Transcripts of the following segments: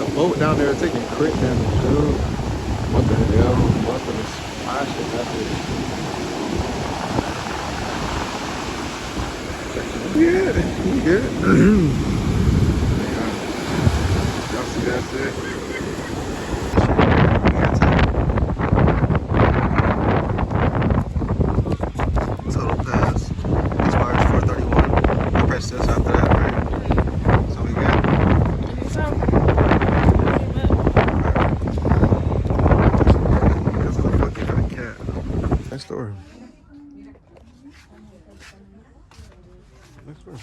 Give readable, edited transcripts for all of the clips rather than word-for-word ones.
a boat down there taking crit damage, dude. What the hell? Nothing is splashing that bitch. Yeah, you good? Y'all see that shit? Total pass. Expires 431. I press this after that, right? So we good? That's the fucking kind of cat. Next door. Next door.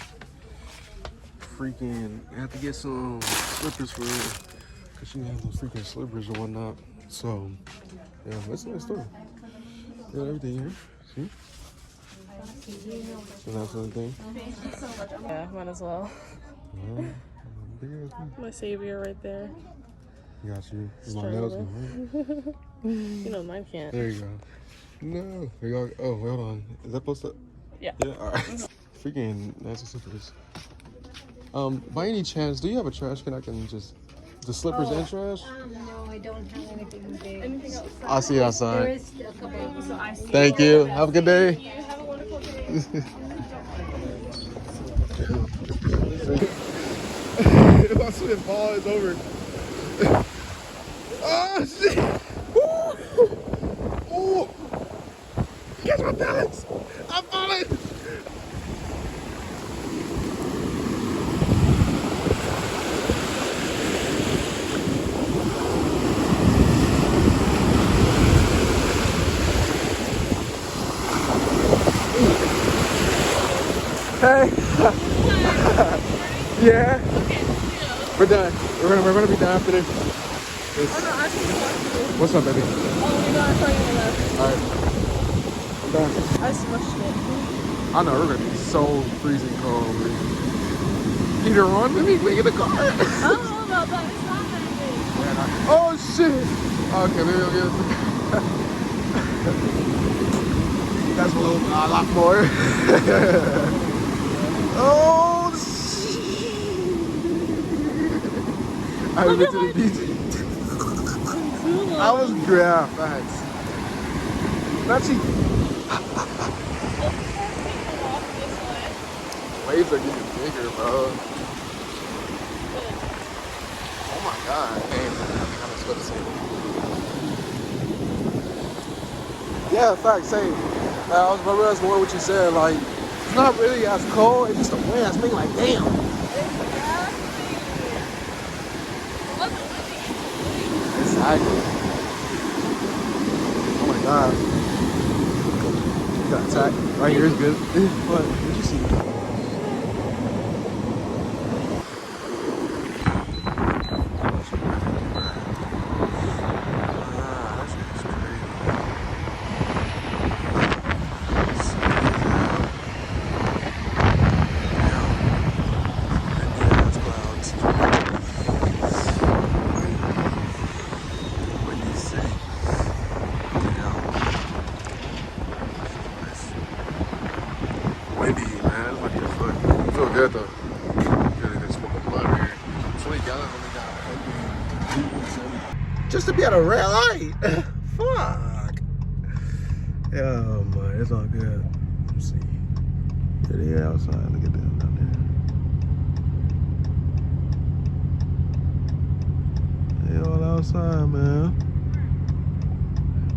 Freaking, I have to get some slippers for her. Cause she has those freaking slippers and whatnot. So, yeah, that's next door. Got everything here. See? So that's anything. Yeah, might as well. My savior right there. Got you. My nails can hurt. You know mine can't. There you go. No. There you go. Oh, wait, hold on. Is that supposed to? Yeah. Yeah, alright. Freaking nasty slippers. By any chance, do you have a trash can I can just the slippers and trash? No, I don't have anything big. Anything else? I'll see you outside. There is a couple of them. Thank you. Have a good day. Have a wonderful day. If I slip ball, it's over. Oh shit! Ooh! Ooh! Catch my balance! I'm falling! Hey! Yeah? We're done. We're gonna be done after this. What's up, baby? Oh, we got a Alright. I'm done. I smushed it. I know, we're gonna be so freezing cold. Need to run with me? We get the car. I don't know about that. It's not that big. Oh shit! Okay, maybe we'll get it. That's a lot more. Oh shit! I went to the beach. I was yeah, thanks. Actually, waves are getting bigger, bro. Oh my god. Hey, man, I think I'm supposed to say that. Yeah, facts. Say, I was realizing more what you said. Like, it's not really as cold. It's just the wind. It's making like, damn. Exactly. Oh my god. You got attacked. Right here is good. What? Did you see? Good though. Good to smoke a blunt here. 20 gallons only got just to be at a red light. Fuck. Yeah, man, it's all good. Let's see. Yeah, they're outside. Look at them down there. They all outside, man.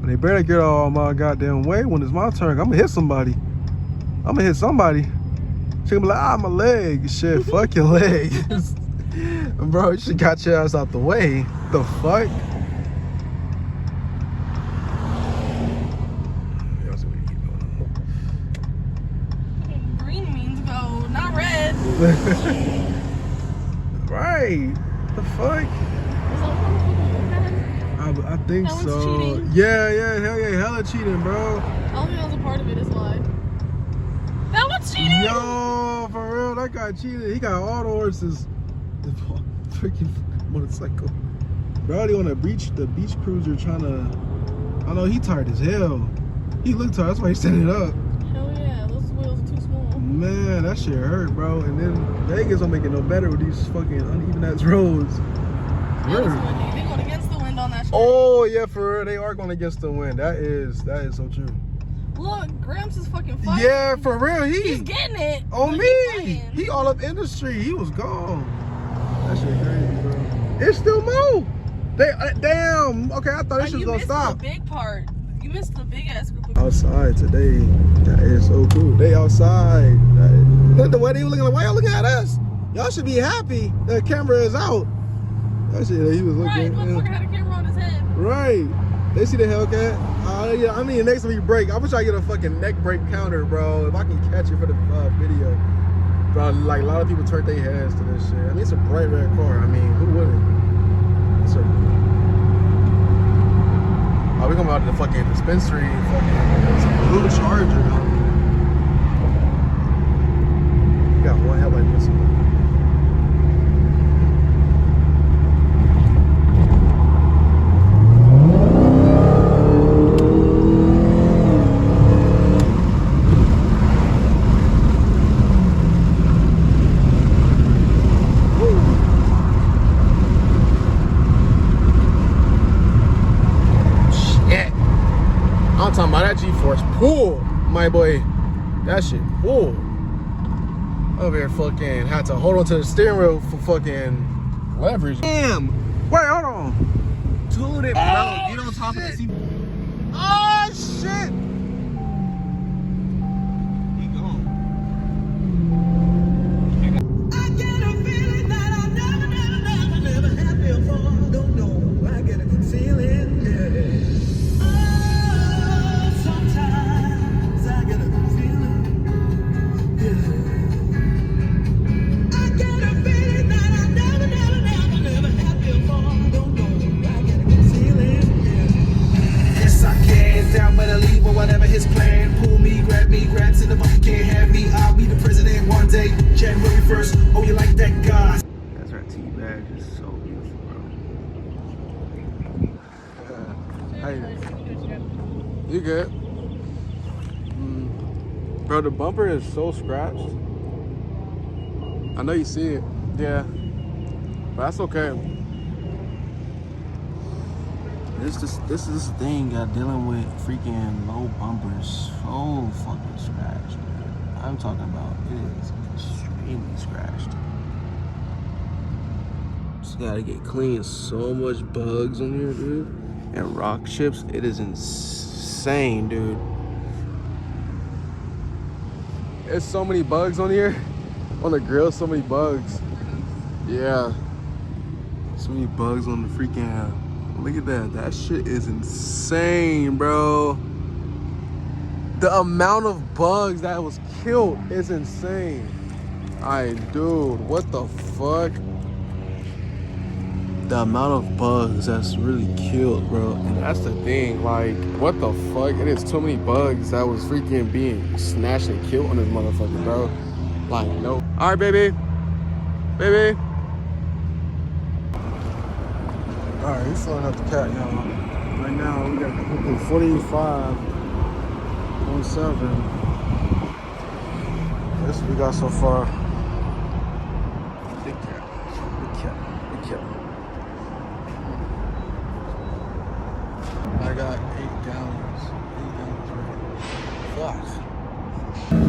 But they better get all my goddamn way when it's my turn. I'm gonna hit somebody. I'm gonna hit somebody. She gonna be like, my leg. Shit, fuck your leg. Bro, you should got your ass out the way. The fuck? Green means go, not red. Right. The fuck? I think That one's so. cheating. Yeah, hell yeah, hella cheating, bro. I don't think that was a part of it, is why. That one's cheating! Yo, for real, that guy cheated. He got all the horses. The freaking motorcycle. Bro, on the beach cruiser trying to. I know he tired as hell. He looked tired, that's why he's standing up. Hell yeah, those wheels are too small. Man, that shit hurt, bro. And then Vegas don't make it no better with these fucking uneven ass roads. And it's windy. They going against the wind on that shit. Oh yeah, for real, they are going against the wind. That is so true. Look, Gramps is fucking fighting. Yeah, for real, He's getting it. on but me. He all up in the street. He was gone. That shit crazy, bro. It's still moved. They damn. Okay, I thought this was gonna stop. You missed the big part. You missed the big ass group of Outside today. That is so cool. They outside. Look the way they were looking. Like, why y'all looking at us? Y'all should be happy. The camera is out. That shit. He was Right, looking. motherfucker had a camera on his head. Right. They see the Hellcat. Yeah, I mean, next time you break, I wish I get a fucking neck break counter, bro. If I can catch it for the video. Bro, like, a lot of people turn their heads to this shit. I mean, it's a bright red car. I mean, who wouldn't? It's a... Oh, we coming out of the fucking dispensary. It's a blue Charger, though. You got one headlight missing. I'm talking about that G-Force pull, my boy. That shit pull. Over here fucking had to hold on to the steering wheel for fucking leverage. Damn. Wait, hold on. Dude, it bro. Get on top of the seat. Oh shit. He gone. I get a feeling that I never had before. Don't know. I get a feeling. His plan, pull me, grab to the bucket, can't have me. I'll be the president one day, January 1st. Oh, you like that, God? That's our tea bag, is so beautiful, bro. How you doing? You good? Bro, the bumper is so scratched. I know you see it, yeah, but that's okay. This is the thing, dealing with freaking low bumpers. So fucking scratched, man. I'm talking about it is extremely scratched. Just gotta get clean. So much bugs on here, dude. And rock chips, it is insane, dude. There's so many bugs on here. On the grill, so many bugs. Yeah. So many bugs on the freaking... Look at that. That shit is insane, bro. The amount of bugs that was killed is insane. Alright, dude. What the fuck? The amount of bugs that's really killed, bro. And that's the thing. Like, what the fuck? It is too many bugs that was freaking being snatched and killed on this motherfucker, bro. Like, no. Alright, baby. Baby. Alright, he's filling up the cat, y'all. Right now, we got 45.7. This we got so far. Big cat. Big cat. Big cat. I got 8 gallons. 8 gallons, right? Fuck.